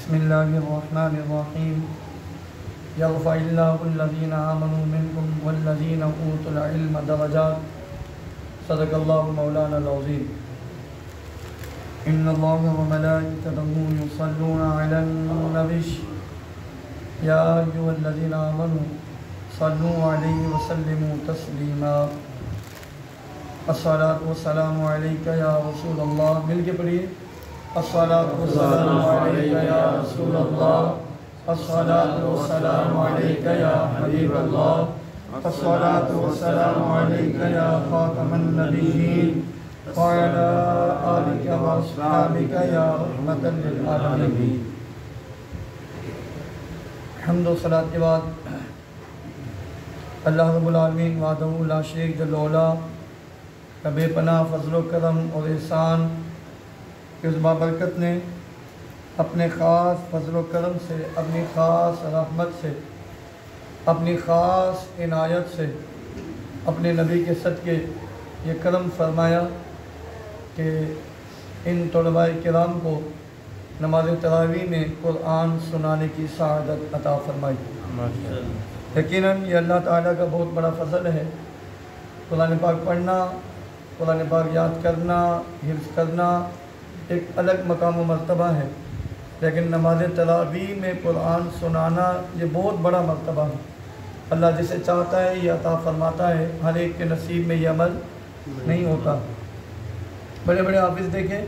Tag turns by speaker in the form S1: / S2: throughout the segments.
S1: بسم اللہ الرحمن الرحیم یرفع اللہ الذین آمنوا منکم والذین اوتوا العلم درجات صدق اللہ مولانا العظیم ان اللہ وملائکتہ یصلون علی النبی یا ایھا الذین آمنوا صلوا علیہ وسلموا تسلیما الصلاۃ والسلام علیک یا رسول اللہ. مل کے پڑھیے. الصلاۃ والسلام علیک یا رسول اللہ، الصلاۃ والسلام علیک یا حبیب اللہ، الصلاۃ والسلام علیک یا خاتم النبیین وعلی آلک واصحابک یا رحمۃ للعالمین. حمد و صلاۃ کے بعد اللہ رب العالمین وحدہ لا شریک جل وعلا کا بے پناہ فضل و کرم اور احسان کہ اس بابرکت نے اپنے خاص فضل و کرم سے، اپنی خاص رحمت سے، اپنی خاص عنایت سے اپنے نبی کے صدقے یہ کرم فرمایا کہ ان طلباء کرام کو نماز تراویح میں قرآن سنانے کی سعادت عطا فرمائی. یقیناً یہ اللہ تعالیٰ کا بہت بڑا فضل ہے. قرآن پاک پڑھنا، قرآن پاک یاد کرنا، حفظ کرنا ایک الگ مقام و مرتبہ ہے، لیکن نماز تراویح میں قرآن سنانا یہ بہت بڑا مرتبہ ہے. اللہ جسے چاہتا ہے یہ عطا فرماتا ہے، ہر ایک کے نصیب میں یہ عمل نہیں ہوتا. بڑے بڑے حافظ دیکھیں،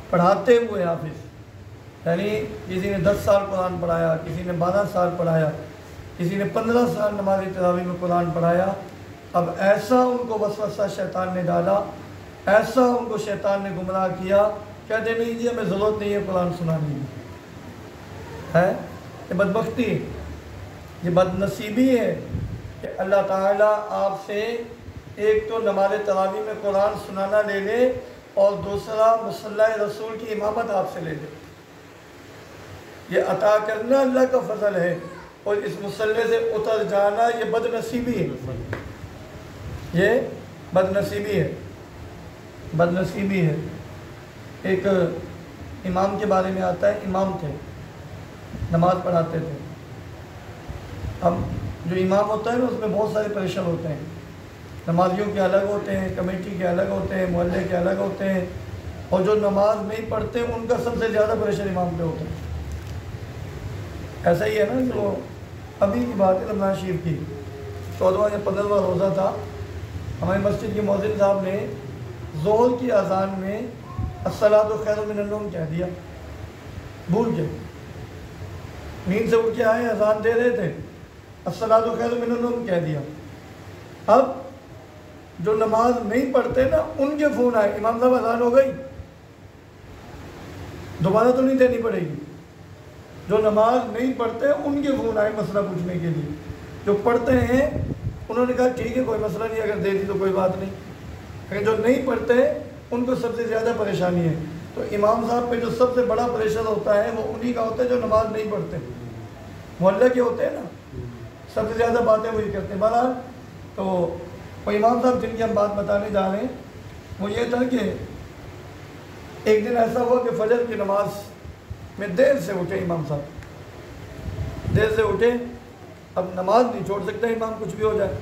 S1: پڑھاتے ہوئے حافظ، یعنی کسی نے 10 سال قرآن پڑھایا، کسی نے 12 سال پڑھایا، کسی نے 15 سال نماز تراویح میں قرآن پڑھایا. اب ایسا ان کو وسوسہ شیطان نے ڈالا، ایسا ان کو شیطان نے گمراہ کیا، کہتے نہیں جی ہمیں ضرورت نہیں ہے قرآن سنانے کی. ہے یہ بدبختی، یہ بد نصیبی ہے کہ اللہ تعالیٰ آپ سے ایک تو نماز تراویح میں قرآن سنانا لے لے اور دوسرا مصلی رسول کی امامت آپ سے لے لے. یہ عطا کرنا اللہ کا فضل ہے اور اس مصلی سے اتر جانا یہ بد نصیبی ہے. یہ بد نصیبی ہے، بد نصیبی ہے. ایک امام کے بارے میں آتا ہے، امام تھے، نماز پڑھاتے تھے. اب جو امام ہوتا ہے نا اس میں بہت سارے پریشر ہوتے ہیں. نمازیوں کے الگ ہوتے ہیں، کمیٹی کے الگ ہوتے ہیں، محلے کے الگ ہوتے ہیں، اور جو نماز نہیں پڑھتے ان کا سب سے زیادہ پریشر امام پہ ہوتا ہے. ایسا ہی ہے نا. جو ابھی کی بات ہے رمضان شریف کی 14واں یا 15واں روزہ تھا، ہماری مسجد کے مؤذن صاحب نے ظہر کی اذان میں الصلاۃ خیر من النوم کہہ دیا، بھول کے. نیند سے اٹھ کے آئے، اذان دے رہے تھے، الصلاۃ خیر من النوم کہہ دیا. اب جو نماز نہیں پڑھتے نا ان کے فون آئے، امام صاحب اذان ہو گئی، دوبارہ تو نہیں دینی پڑے گی. جو نماز نہیں پڑھتے ان کے فون آئے مسئلہ پوچھنے کے لیے. جو پڑھتے ہیں انہوں نے کہا ٹھیک ہے کوئی مسئلہ نہیں، اگر دے دی تو کوئی بات نہیں. لیکن جو نہیں پڑھتے ان کو سب سے زیادہ پریشانی ہے. تو امام صاحب پہ جو سب سے بڑا پریشر ہوتا ہے وہ انہی کا ہوتا ہے جو نماز نہیں پڑھتے. محلے کے ہوتے ہیں نا، سب سے زیادہ باتیں وہی کرتے ہیں. بہرحال تو وہ امام صاحب جن کی ہم بات بتانے جا رہے ہیں وہ یہ تھا کہ ایک دن ایسا ہوا کہ فجر کی نماز میں دیر سے اٹھے امام صاحب، دیر سے اٹھے. اب نماز نہیں چھوڑ سکتا امام، کچھ بھی ہو جائے.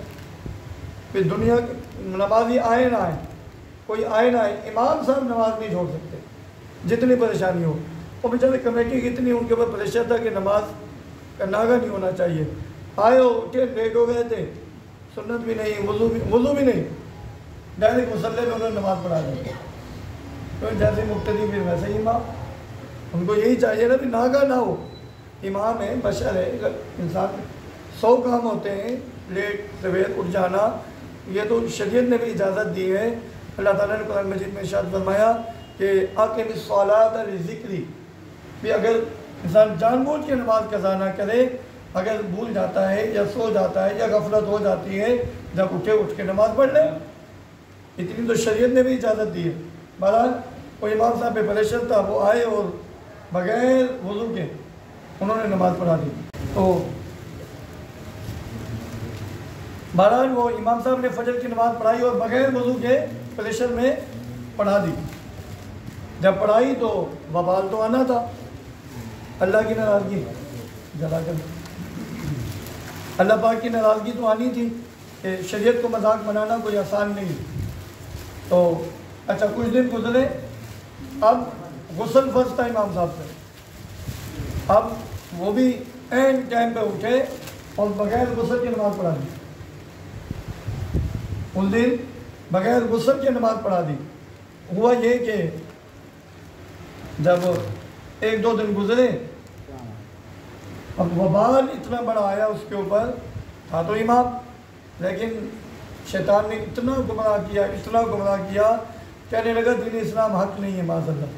S1: پھر دنیا کی نمازی آئے نہ آئے، کوئی آئے نہ آئے، امام صاحب نماز نہیں چھوڑ سکتے جتنی پریشانی ہو. اور بیچارے کمیٹی کی اتنی ان کے اوپر پریشر تھا کہ نماز کا ناغہ نہیں ہونا چاہیے. آئے ہو اٹھے، لیٹ ہو گئے تھے، سنت بھی نہیں، وضو بھی نہیں، ڈائریکٹ مصلی میں انہوں نے نماز پڑھا دی. تو جیسے مقتدی بھی ویسے ہی امام، ان کو یہی چاہیے نا بھی ناغہ نہ ہو. امام ہے، بشر ہے، انسان 100 کام ہوتے ہیں، لیٹ سویر اٹھ جانا یہ تو شریعت نے بھی اجازت دی ہے. اللہ تعالیٰ نے قرآن مجید میں ارشاد فرمایا کہ اقم الصلاۃ لذکری، بھی اگر انسان جان بوجھ کے نماز قضا نہ کرے، اگر بھول جاتا ہے یا سو جاتا ہے یا غفلت ہو جاتی ہے، جب اٹھے اٹھ کے نماز پڑھ لے. اتنی تو شریعت نے بھی اجازت دی ہے. بہرحال وہ امام صاحب پہ پریشر تھا، وہ آئے اور بغیر وضو کے انہوں نے نماز پڑھا دی. تو بہرحال وہ امام صاحب نے فجر کی نماز پڑھائی اور بغیر وضو کے پریشر میں پڑھا دی. جب پڑھائی تو وبال تو آنا تھا. اللہ کی ناراضگی جلا کر اللہ پاک کی ناراضگی تو آنی تھی کہ شریعت کو مذاق بنانا کوئی آسان نہیں. تو اچھا کچھ دن گزرے, اب غسل فرض تھا امام صاحب سے, اب وہ بھی این ٹائم پہ اٹھے اور بغیر غسل کی نماز پڑھا دی. اس دن بغیر غسل کی نماز پڑھا دی. ہوا یہ کہ جب ایک دو دن گزرے, اب وبال اتنا بڑا آیا اس کے اوپر, تھا تو امام لیکن شیطان نے اتنا گمراہ کیا کہنے لگا دین اسلام حق نہیں ہے معاذ اللہ,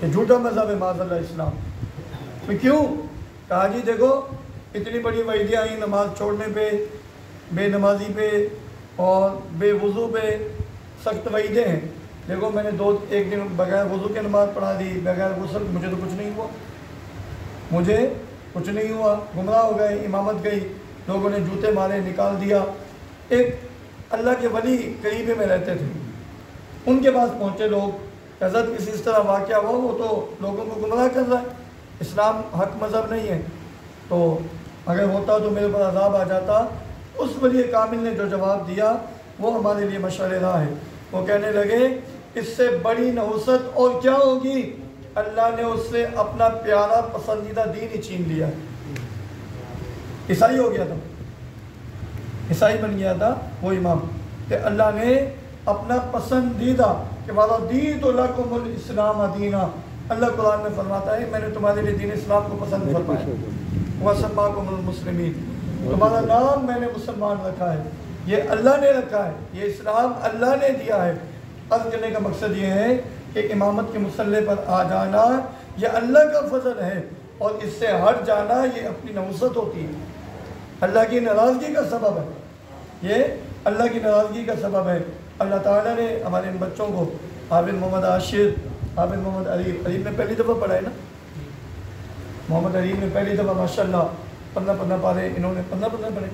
S1: یہ جھوٹا مذہب ہے معاذ اللہ اسلام. تو کیوں؟ کہا جی دیکھو اتنی بڑی وعیدیں آئیں نماز چھوڑنے پہ, بے نمازی پہ اور بے وضو پہ سخت وعیدیں ہیں. دیکھو میں نے ایک دن بغیر وضو کے نماز پڑھا دی, بغیر غسل, مجھے تو کچھ نہیں ہوا, گمراہ ہو گئے, امامت گئی, لوگوں نے جوتے مارے, نکال دیا. ایک اللہ کے ولی قریبے میں رہتے تھے, ان کے پاس پہنچے لوگ, حضرت کسی اس طرح واقعہ ہوا, وہ تو لوگوں کو گمراہ کر رہا ہے, اسلام حق مذہب نہیں ہے, تو اگر ہوتا تو میرے پر عذاب آ جاتا. اس ولی کامل نے جو جواب دیا وہ ہمارے لیے مشورہ راہ ہے. وہ کہنے لگے اس سے بڑی نحوست اور کیا ہوگی, اللہ نے اس سے اپنا پیارا پسندیدہ دین ہی چھین لیا ہے. عیسائی ہو گیا تھا, عیسائی بن گیا تھا وہ امام, کہ اللہ نے اپنا پسندیدہ کہ وَرَضِيتُ لَكُمُ الْإِسْلَامَ دِينًا, اللہ قرآن میں فرماتا ہے میں نے تمہارے لیے دین اسلام کو پسند فرمایا. وَسَمَّاكُمُ الْمُسْلِمِينَ, تمہارا نام میں نے مسلمان رکھا ہے, یہ اللہ نے رکھا ہے, یہ اسلام اللہ نے دیا ہے. عرض کرنے کا مقصد یہ ہے کہ امامت کے مصلی پر آ جانا یہ اللہ کا فضل ہے, اور اس سے ہٹ جانا یہ اپنی نحوست ہوتی ہے, اللہ کی ناراضگی کا سبب ہے, یہ اللہ کی ناراضگی کا سبب ہے. اللہ تعالیٰ نے ہمارے ان بچوں کو عابد محمد عاشر, عابد محمد عریب نے پہلی دفعہ پڑھا ہے نا, محمد عریب نے پہلی دفعہ ماشاءاللہ 15 پارے انہوں نے 15 پڑھے,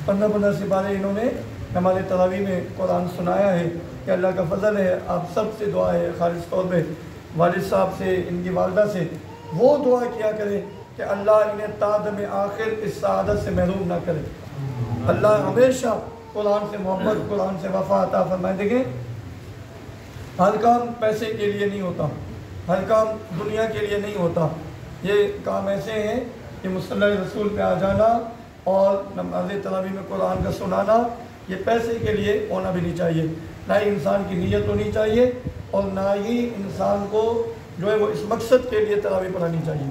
S1: 15 سپارے انہوں نے ہمارے تراویح میں قرآن سنایا ہے. کہ اللہ کا فضل ہے. آپ سب سے دعا ہے خالص طور پہ والد صاحب سے, ان کی والدہ سے, وہ دعا کیا کرے کہ اللہ انہیں تادم آخر اس سعادت سے محروم نہ کرے. اللہ ہمیشہ قرآن سے محبت, قرآن سے وفا عطا فرمائے. دیکھیں ہر کام پیسے کے لیے نہیں ہوتا, ہر کام دنیا کے لیے نہیں ہوتا. یہ کام ایسے ہیں کہ مصلی رسول پہ آ جانا اور نماز تراویح میں قرآن کا سنانا, یہ پیسے کے لیے ہونا بھی نہیں چاہیے, نہ ہی انسان کی نیت ہونی چاہیے, اور نہ ہی انسان کو جو ہے وہ اس مقصد کے لیے تراویح پڑھانی چاہیے.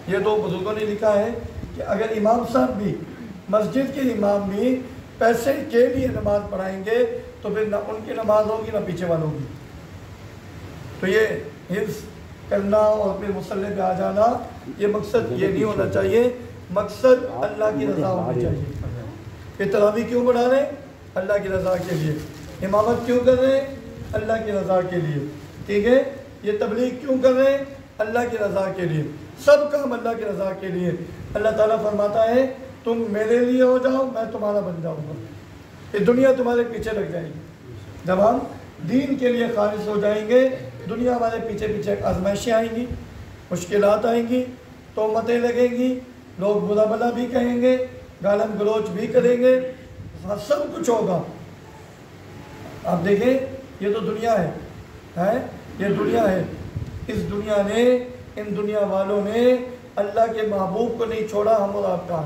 S1: یہ تو بزرگوں نے لکھا ہے کہ اگر امام صاحب بھی, مسجد کے امام بھی پیسے کے لیے نماز پڑھائیں گے تو پھر نہ ان کی نماز ہوگی نہ پیچھے والوں کی. تو یہ حفظ کرنا اور پھر مصلی پہ آ جانا, یہ مقصد یہ نہیں ہونا چاہیے. مقصد اللہ کی رضا ہونی چاہیے. یہ تراویح کیوں پڑھا رہے ہیں؟ اللہ کی رضا کے لیے. امامت کیوں کر رہے ہیں؟ اللہ کی رضا کے لیے. ٹھیک ہے, یہ تبلیغ کیوں کر رہے ہیں؟ اللہ کی رضا کے لیے. سب کام اللہ کی رضا کے لیے. اللہ تعالیٰ فرماتا ہے تم میرے لیے ہو جاؤ میں تمہارا بن جاؤں گا. یہ دنیا تمہارے پیچھے لگ جائے گی. جب ہم دین کے لیے خالص ہو جائیں گے, دنیا ہمارے پیچھے پیچھے آزمائشیں آئیں گی, مشکلات آئیں گی, تہمتیں لگیں گی, لوگ برا بھلا بھی کہیں گے, گالم گلوچ بھی کریں گے, سب کچھ ہوگا. آپ دیکھیں یہ تو دنیا ہے, یہ دنیا ہے. اس دنیا نے, ان دنیا والوں نے اللہ کے محبوب کو نہیں چھوڑا. ہم اور آپ کہاں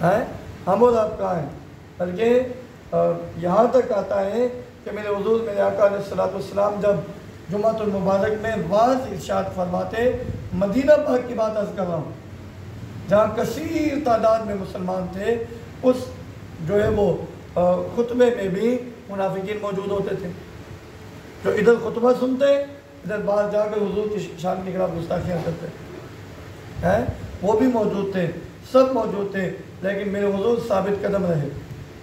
S1: ہیں؟ ہم اور آپ کہاں ہیں؟ بلکہ یہاں تک آتا ہے کہ میرے حضور میرے آقا علیہ الصلوۃ والسلام جب جمعۃ المبارک میں واعظ ارشاد فرماتے, مدینہ پاک کی بات عرض کر رہا ہوں, جہاں کثیر تعداد میں مسلمان تھے, اس جو ہے وہ خطبے میں بھی منافقین موجود ہوتے تھے, جو ادھر خطبہ سنتے ادھر باہر جا کر حضور کی شان کے خلاف گستاخیاں کرتے ہیں. وہ بھی موجود تھے, سب موجود تھے, لیکن میرے حضور ثابت قدم رہے,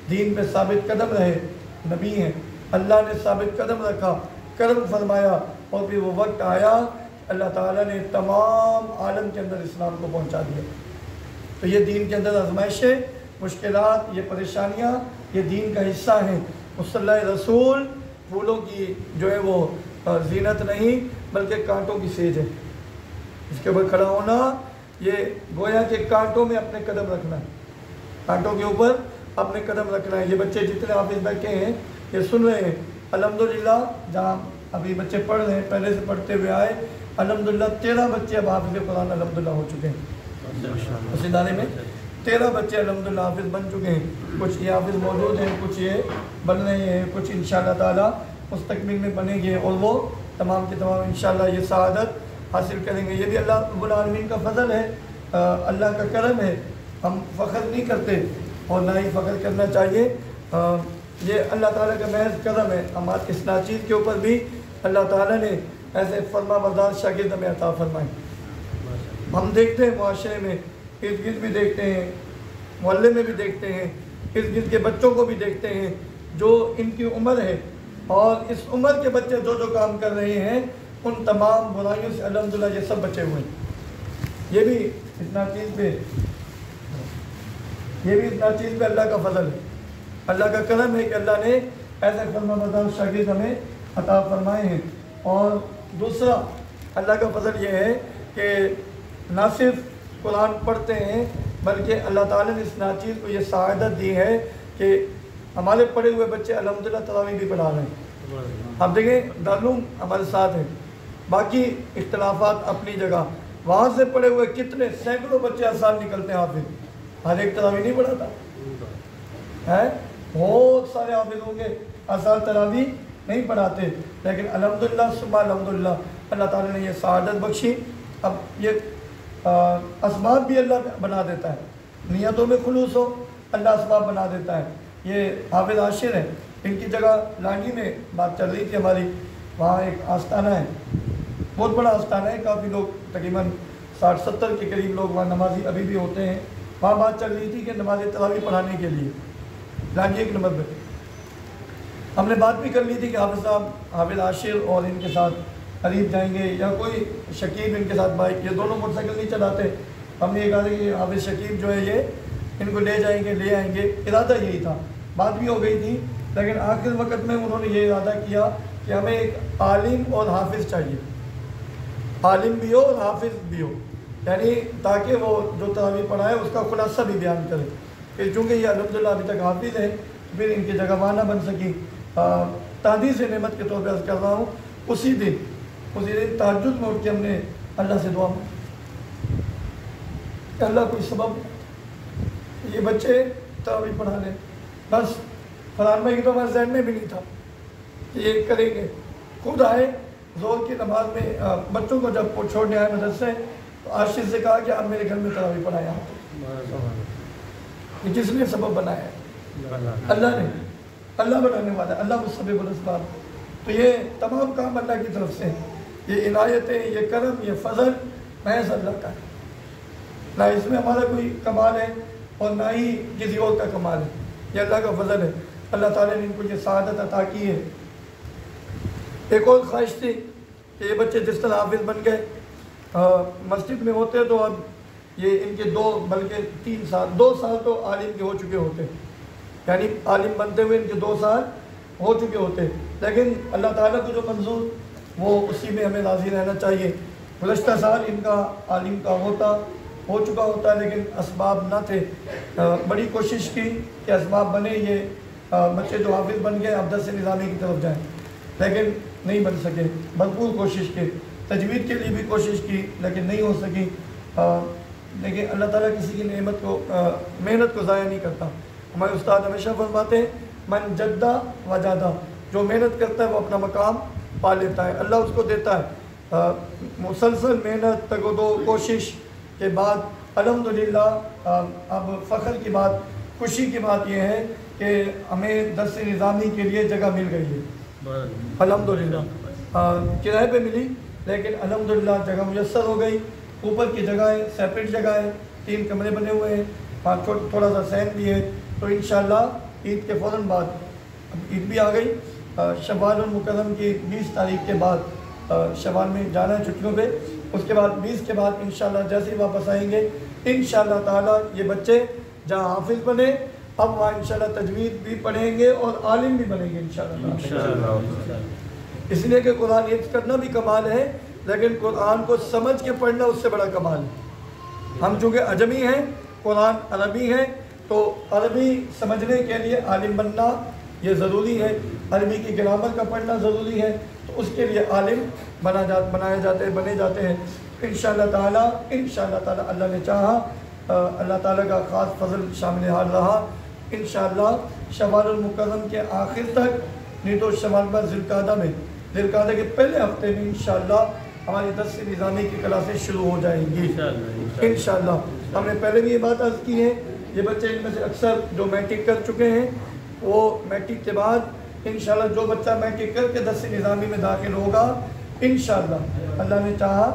S1: دین پہ ثابت قدم رہے. نبی ہیں, اللہ نے ثابت قدم رکھا, کرم فرمایا, اور پھر وہ وقت آیا اللہ تعالیٰ نے تمام عالم کے اندر اسلام کو پہنچا دیا. تو یہ دین کے اندر آزمائشیں, مشکلات, یہ پریشانیاں یہ دین کا حصہ ہیں. مصلی رسول پھولوں کی جو ہے وہ زینت نہیں بلکہ کانٹوں کی سیج ہے. اس کے اوپر کھڑا ہونا یہ گویا کہ کانٹوں میں اپنے قدم رکھنا ہے, کانٹوں کے اوپر اپنے قدم رکھنا ہے. یہ بچے جتنے حافظ بیٹھے ہیں یہ سن رہے ہیں الحمدللہ. جہاں ابھی بچے پڑھ رہے ہیں پہلے سے پڑھتے ہوئے آئے الحمدللہ 13 بچے اب حافظ قرآن الحمدللہ ہو چکے ہیں. اس ادارے میں 13 بچے الحمدللہ حافظ بن چکے ہیں. کچھ یہ حافظ موجود ہیں, کچھ یہ بن رہے ہیں, کچھ انشاءاللہ تعالیٰ مستقبل میں بنیں گے اور وہ تمام کے تمام انشاءاللہ یہ سعادت حاصل کریں گے. یہ بھی اللہ رب العالمین کا فضل ہے, اللہ کا کرم ہے. ہم فخر نہیں کرتے اور نہ ہی فخر کرنا چاہیے. یہ اللہ تعالیٰ کا محض کرم ہے. ہمارے اس ناچیز کے اوپر بھی اللہ تعالیٰ نے ایسے فرما بردار شاگرد ہمیں عطا فرمائے. ہم دیکھتے ہیں معاشرے میں, ارد گرد بھی دیکھتے ہیں, محلے میں بھی دیکھتے ہیں, ارد گرد کے بچوں کو بھی دیکھتے ہیں جو ان کی عمر ہے, اور اس عمر کے بچے جو جو کام کر رہے ہیں ان تمام برائیوں سے الحمدللہ یہ سب بچے ہوئے ہیں. یہ بھی اتنا چیز پہ اللہ کا فضل ہے, اللہ کا کرم ہے کہ اللہ نے ایسے فرما بردار شاگرد ہمیں عطا فرمائے ہیں. اور دوسرا اللہ کا فضل یہ ہے کہ نہ صرف قرآن پڑھتے ہیں بلکہ اللہ تعالیٰ نے اس ناچیز کو یہ سعادت دی ہے کہ ہمارے پڑھے ہوئے بچے الحمدللہ تراویح بھی پڑھا رہے ہیں. آپ دیکھیں دارالعلوم ہمارے ساتھ ہیں, باقی اختلافات اپنی جگہ, وہاں سے پڑھے ہوئے کتنے سینکڑوں بچے ہر سال نکلتے ہیں حافظ. ہر ایک تراویح نہیں پڑھاتا ہے, بہت سارے حافظ ہوں گے ہر سال تراویح نہیں پڑھاتے, لیکن الحمدللہ ثم الحمدللہ اللہ تعالیٰ نے یہ سعادت بخشی. اب یہ اسباب بھی اللہ بنا دیتا ہے, نیتوں میں خلوص ہو اللہ اسباب بنا دیتا ہے. یہ حافظ عاشر ہیں, ان کی جگہ لانگی میں بات چل رہی تھی ہماری, وہاں ایک آستانہ ہے, بہت بڑا آستانہ ہے, کافی لوگ تقریباً 60-70 کے قریب لوگ وہاں نمازی ابھی بھی ہوتے ہیں. وہاں بات چل رہی تھی کہ نماز تراویح پڑھانے کے لیے لانگی ایک نمبر پہ ہم نے بات بھی کر لی تھی کہ حافظ صاحب حافظ عاشر اور ان کے ساتھ قریب جائیں گے, یا کوئی شکیب ان کے ساتھ بائک, یہ دونوں موٹر سائیکل نہیں چلاتے. ہم نے یہ کہا کہ حافظ شکیب جو ہے یہ ان کو لے جائیں گے, لے آئیں گے. ارادہ یہی تھا, بات بھی ہو گئی تھی, لیکن آخر وقت میں انہوں نے یہ ارادہ کیا کہ ہمیں ایک عالم اور حافظ چاہیے, عالم بھی ہو اور حافظ بھی ہو, یعنی تاکہ وہ جو تراویح پڑھائے اس کا خلاصہ بھی بیان کرے. پھر چونکہ یہ الحمدللہ ابھی تک حافظ ہے, پھر ان کی جگہ وہاں نہ بن سکی. تحدیث نعمت کے طور پہ عرض کر رہا ہوں, اسی دن تہجد میں اٹھ کے ہم نے اللہ سے دعا مانگی کہ اللہ کوئی سبب یہ بچے تراویح پڑھا لیں. بس فرحان بھائی کی تو ہمارے ذہن میں بھی نہیں تھا کہ یہ کریں گے. خود آئے ظہر کی نماز میں, بچوں کو جب چھوڑنے آئے مدرسے تو عاشر سے کہا کہ آپ میرے گھر میں تراویح پڑھائیں. یہ کس نے سبب بنایا ہے؟ اللہ نے, اللہ بنانے والا, اللہ مسبب الاسباب. تو یہ تمام کام اللہ کی طرف سے, یہ عنایتیں, یہ کرم, یہ فضل محض اللہ کا ہے. نہ اس میں ہمارا کوئی کمال ہے اور نہ ہی کسی اور کا کمال ہے, یہ اللہ کا فضل ہے. اللہ تعالیٰ نے ان کو یہ سعادت عطا کی ہے. ایک اور خواہش تھی کہ یہ بچے جس طرح حافظ بن گئے, مسجد میں ہوتے تو اب یہ ان کے 2 بلکہ 3 سال 2 سال تو عالم کے ہو چکے ہوتے, یعنی عالم بنتے ہوئے ان کے 2 سال ہو چکے ہوتے. لیکن اللہ تعالیٰ کو جو منظور وہ اسی میں ہمیں راضی رہنا چاہیے. گزشتہ سال ان کا عالم کا ہو چکا ہوتا, لیکن اسباب نہ تھے. بڑی کوشش کی کہ اسباب بنے, یہ بچے جو حافظ بن گئے اب درس نظامی کی طرف جائیں, لیکن نہیں بن سکے. بھرپور کوشش کی, تجوید کے لیے بھی کوشش کی, لیکن نہیں ہو سکی. لیکن اللہ تعالیٰ کسی کی نعمت کو محنت کو ضائع نہیں کرتا. ہمارے استاد ہمیشہ فرماتے ہیں من جدہ وجادہ, جو محنت کرتا ہے وہ اپنا مقام پا لیتا ہے, اللہ اس کو دیتا ہے. مسلسل محنت, تگ و دو, کوشش کے بعد الحمدللہ اب فخر کی بات, خوشی کی بات یہ ہے کہ ہمیں درس نظامی کے لیے جگہ مل گئی ہے. الحمدللہ کرائے پہ ملی, لیکن الحمدللہ جگہ میسر ہو گئی. اوپر کی جگہ ہے, سیپریٹ جگہ ہے, 3 کمرے بنے ہوئے ہیں, تھوڑا سا سین بھی ہے. تو انشاءاللہ عید کے فوراً بعد, عید بھی آ گئی, شوال المکرم کی 20 تاریخ کے بعد شوال میں جانا ہے چھٹیوں پہ. اس کے بعد 20 کے بعد انشاءاللہ جیسے ہی واپس آئیں گے انشاءاللہ تعالیٰ یہ بچے جہاں حافظ بنے اب وہاں انشاءاللہ تجوید بھی پڑھیں گے اور عالم بھی بنیں گے انشاءاللہ. اس لیے کہ قرآن حفظ کرنا بھی کمال ہے، لیکن قرآن کو سمجھ کے پڑھنا اس سے بڑا کمال ہے۔ ہم چونکہ عجمی ہیں، قرآن عربی ہے، تو عربی سمجھنے کے لیے عالم بننا یہ ضروری ہے، عربی کی گرامر کا پڑھنا ضروری ہے، تو اس کے لیے عالم بنے جاتے ہیں۔ انشاءاللہ تعالی اللہ نے چاہا، اللہ تعالیٰ کا خاص فضل شامل حال رہا، انشاءاللہ شوال المکرم کے آخر تک، نہیں تو شوال پر ذوالقعدہ کے پہلے ہفتے میں انشاءاللہ ہماری درس نظامی کی کلاسیں شروع ہو جائیں گی انشاءاللہ۔ ہم نے پہلے بھی یہ بات عرض کی ہے، یہ بچے ان میں سے اکثر جو میٹرک کر چکے ہیں، وہ میٹرک کے بعد انشاءاللہ جو بچہ میٹرک کر کے درس نظامی میں داخل ہوگا، انشاءاللہ اللہ نے چاہا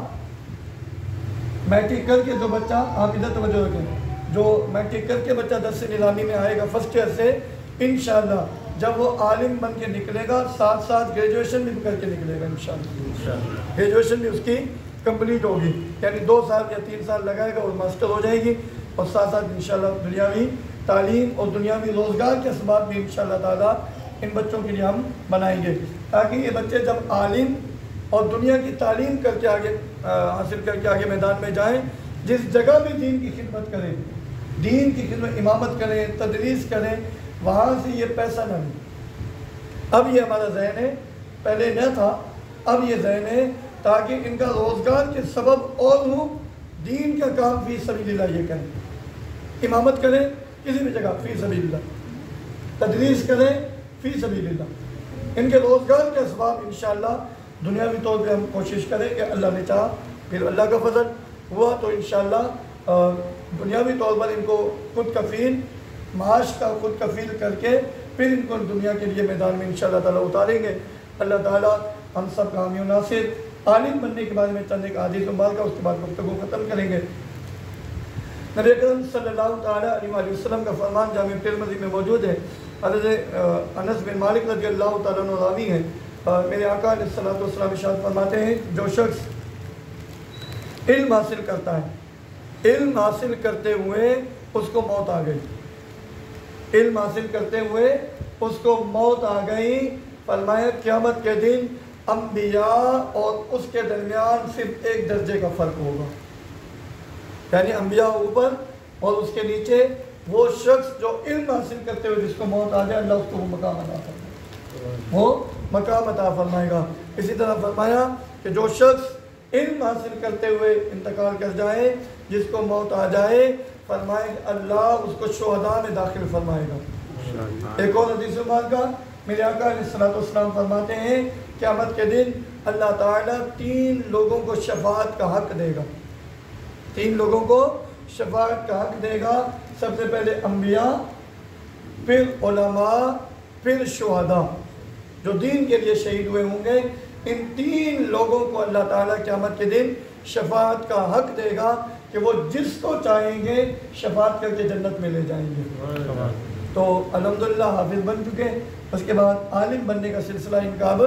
S1: میٹرک کر کے جو بچہ، آپ ادھر توجہ رکھیں، جو میٹرک کر کے بچہ درس نظامی میں آئے گا فرسٹ ایئر سے، انشاءاللہ جب وہ عالم بن کے نکلے گا، ساتھ ساتھ گریجویشن بھی کر کے نکلے گا انشاءاللہ۔ گریجویشن بھی اس کی کمپلیٹ ہوگی، یعنی 2 سال یا 3 سال لگائے گا اور ماسٹر ہو جائے گی، اور ساتھ ساتھ انشاءاللہ دنیاوی تعلیم اور دنیاوی روزگار کے اسباب بھی انشاءاللہ تعالیٰ ان بچوں کے لیے ہم بنائیں گے، تاکہ یہ بچے جب عالم اور دنیا کی تعلیم کر کے آگے حاصل کر کے آگے میدان میں جائیں، جس جگہ بھی دین کی خدمت کریں، دین کی خدمت امامت کریں، تدریس کریں، وہاں سے یہ پیسہ نہ لیں۔ اب یہ ہمارا ذہن ہے، پہلے نہ تھا، اب یہ ذہن ہے، تاکہ ان کا روزگار کے سبب اور ہوں، دین کا کام فی سبیل اللہ یہ کریں، امامت کریں کسی بھی جگہ فی سبیل اللہ، تدریس کریں فی سبیل اللہ، ان کے روزگار کے اسباب انشاءاللہ دنیاوی طور پہ ہم کوشش کریں کہ اللہ نے چاہا، پھر اللہ کا فضل ہوا تو انشاءاللہ دنیاوی طور پر ان کو خود کفیل، معاش کا خود کفیل کر کے پھر ان کو دنیا کے لیے میدان میں انشاءاللہ تعالیٰ اتاریں گے۔ اللہ تعالیٰ ہم سب کا حامی و ناصر۔ عالم بننے کے بارے میں چند ایک حدیث مبارکہ، اس کے بعد گفتگو ختم کریں گے۔ نبی اکرم صلی اللہ تعالیٰ علیہ وسلم کا فرمان جامع ترمذی میں موجود ہے، حضرت انس بن مالک رضی اللہ تعالیٰ عنہ راوی ہیں، میرے آقا علیہ الصلوۃ والسلام ارشاد فرماتے ہیں، جو شخص علم حاصل کرتا ہے، علم حاصل کرتے ہوئے اس کو موت آ گئی، علم حاصل کرتے ہوئے اس کو موت آ گئی، فرمایا قیامت کے دن انبیاء اور اس کے درمیان صرف 1 درجے کا فرق ہوگا، یعنی انبیاء اوپر اور اس کے نیچے وہ شخص جو علم حاصل کرتے ہوئے جس کو موت آ جائے، اللہ اس کو وہ مقام عطا فرمائے، وہ مقام عطا فرمائے گا۔ اسی طرح فرمایا کہ جو شخص علم حاصل کرتے ہوئے انتقال کر جائے، جس کو موت آ جائے، فرمائے اللہ اس کو شہداء میں داخل فرمائے گا۔ ایک اور حدیث مبارکہ میرے آقا علیہ الصلوۃ والسلام فرماتے ہیں، قیامت کے دن اللہ تعالیٰ 3 لوگوں کو شفاعت کا حق دے گا، 3 لوگوں کو شفاعت کا حق دے گا۔ سب سے پہلے انبیاء، پھر علماء، پھر شہداء، جو دین کے لیے شہید ہوئے ہوں گے، ان 3 لوگوں کو اللہ تعالیٰ قیامت کے دن شفاعت کا حق دے گا کہ وہ جس کو چاہیں گے شفاعت کر کے جنت میں لے جائیں گے۔ تو الحمدللہ حافظ بن چکے، اس کے بعد عالم بننے کا سلسلہ ان کا اب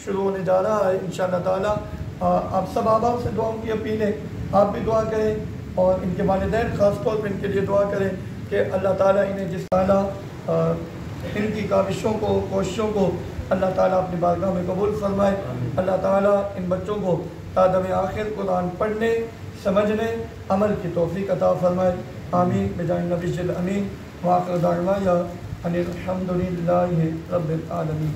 S1: شروع ہونے جا رہا ہے انشاءاللہ تعالیٰ۔ آپ سب آباؤ سے دعاؤں کی اپیل ہے، آپ بھی دعا کریں اور ان کے والدین خاص طور پہ ان کے لیے دعا کریں کہ اللہ تعالیٰ انہیں جس تعالیٰ ان کی کاوشوں کو، کوششوں کو اللہ تعالیٰ اپنی بارگاہ میں قبول فرمائے۔ اللہ تعالیٰ ان بچوں کو تادم آخر قرآن پڑھنے، سمجھنے، عمل کی توفیق عطا فرمائے، آمین بجائے نبی الامین۔ وآخر دعوانا ان الحمد للہ رب العالمین۔